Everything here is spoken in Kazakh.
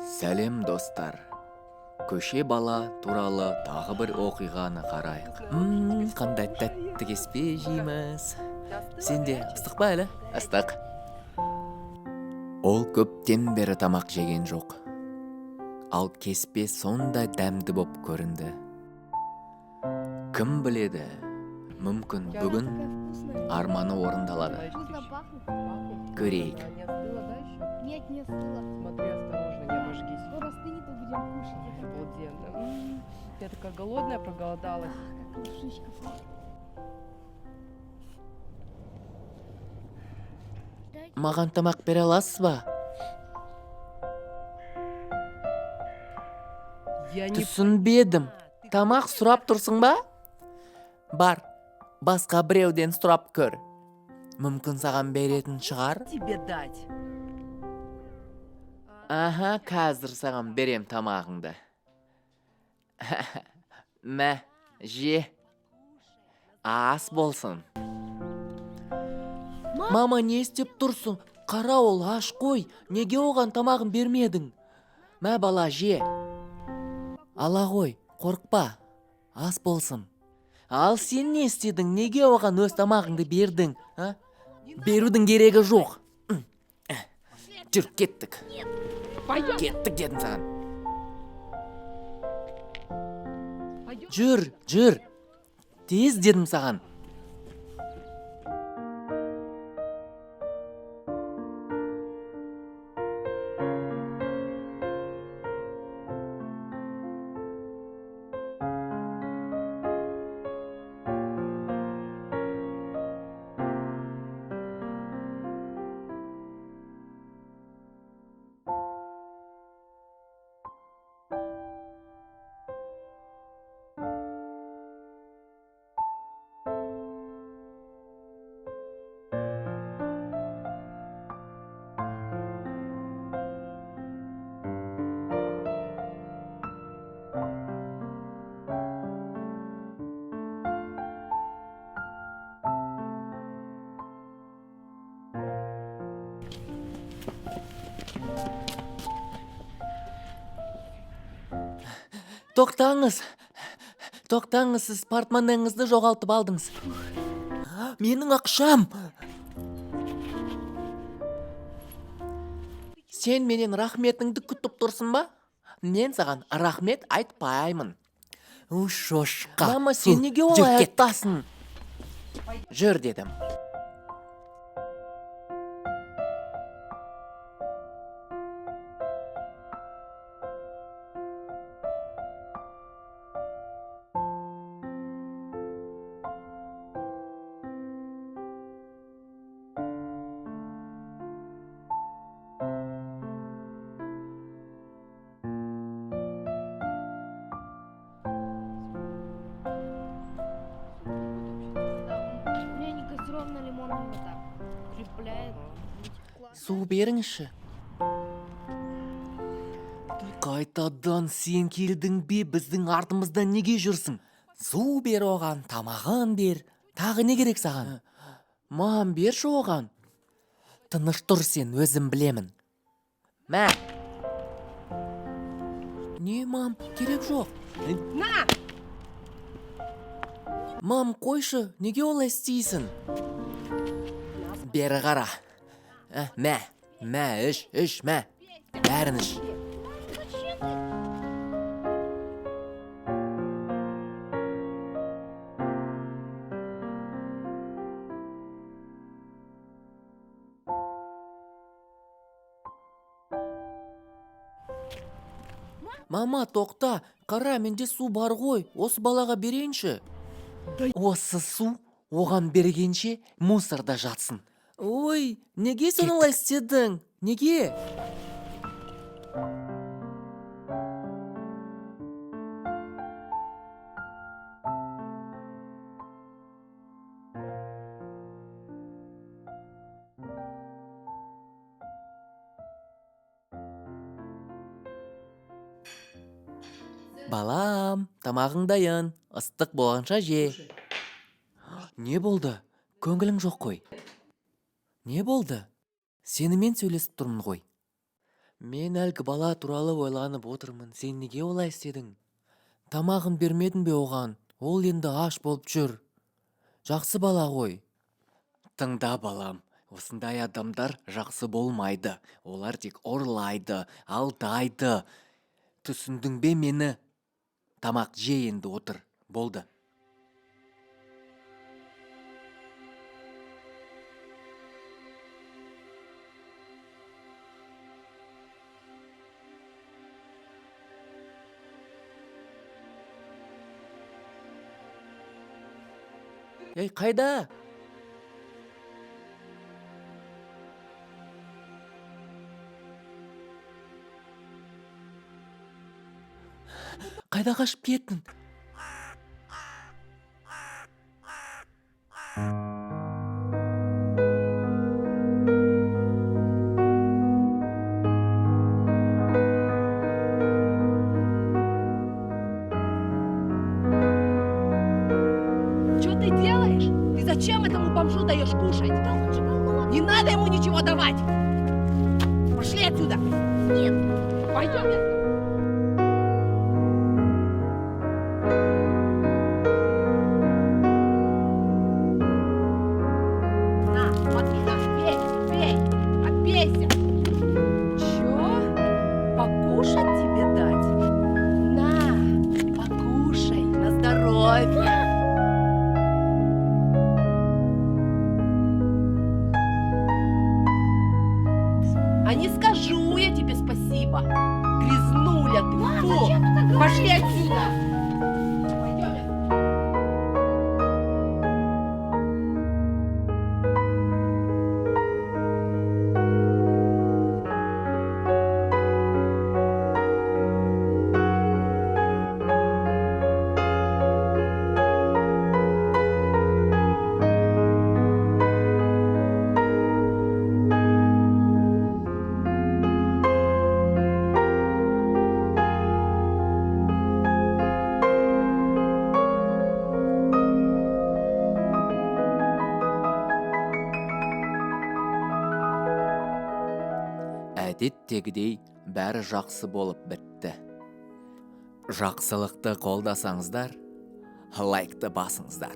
Сәлем достар. Көше бала туралы тағы бір оқиғаны қарайық. Қандай тәтті кеспе жейміз. Сенде ыстық па әлі? Ыстық. Ол көптен бері тамақ жеген жоқ. Ал кеспе сондай дәмді боп көрінді. Кім біледі, мүмкін бүгін арманы орындалады. Көрейік. Нет, не остыло. Смотри осторожно, не обожгись. Скоро остынет и будем кушать. Обалденно. Я такая голодная, проголодалась. Как лошичка. Маған тамақ бере аласыз ба? Я не Түсінбедім. Тамақ сұрап тұрсың ба? Бар, басқа біреуден сұрап көр. Мүмкін саған беретін шығар? тебе дать. Аха, қазір саған берем тамағыңды. Мә, же. Ас болсын. Мама, не істеп тұрсың? Қара, ол аш қой. Неге оған тамағын бермедің? Мә, бала, же. Ала ғой, қорықпа. Ас болсын. Ал сен не істедің? Неге оған өз тамағыңды бердің? Берудің керегі жоқ. Жүр, кеттік. Кеттік дедім саған. Жүр. Тез дедім саған. Тоқтаңыз, сіз портмонеңізді жоғалтып алдыңыз. Менің ақшам! Сен менен рахметіңді күтіп тұрсың ба? Мен саған рахмет айтпаймын. Шошқа. Мама, сен неге олай айтасың? Жүр дедім. У меня не газированная лимонная вода. Укрепляет. Су беріңізші. Қайтадан сен келдің бе, біздің артымыздан неге жүрсің? Су бер оған, тамағын бер. Тағы не керек саған? Мам, берші оған. Тыныш тұр, сен өзім білемін. Мә. Не, мам, керек жоқ. На! Мам, қойшы, неге олай істейсің? Бері қара. Мә, іш, мә. Бәрін іш. Мама, тоқта, қара, менде су бар ғой, осы балаға берейінші. Осы су оған бергенше мусорда жатсын. Ой, неге сен олай істедің? Неге? Балам, тамағың дайын, ыстық болғанша же. Не болды? Көңілің жоқ қой. Не болды? Сенімен сөйлесіп тұрмын ғой. Мен әлгі бала туралы ойланып отырмын. Сен неге олай істедің? Тамағын бермедің бе оған? Ол енді аш болып жүр. Жақсы бала ғой. Тыңда балам, осындай адамдар жақсы болмайды. Олар тек орлайды, алдайды. Түсіндің бе мені? Тамақ же енді, отыр. Болды. Ей, қайда? Қайда қашып кеттің? Что ты делаешь? Ты зачем этому бомжу даешь кушать? Не надо ему ничего давать! Пошли отсюда! Нет. Пойдем! На, смотри, на, пей, пей, отпейся! Чё? Покушать тебе дать? На, покушай, на здоровье! А не скажу я тебе спасибо. Грязнуля ты. Фу. Пошли отсюда. Пойдем. Әдеттегідей бәрі жақсы болып бітті. Жақсылықты қолдасаңыздар, лайкты басыңыздар.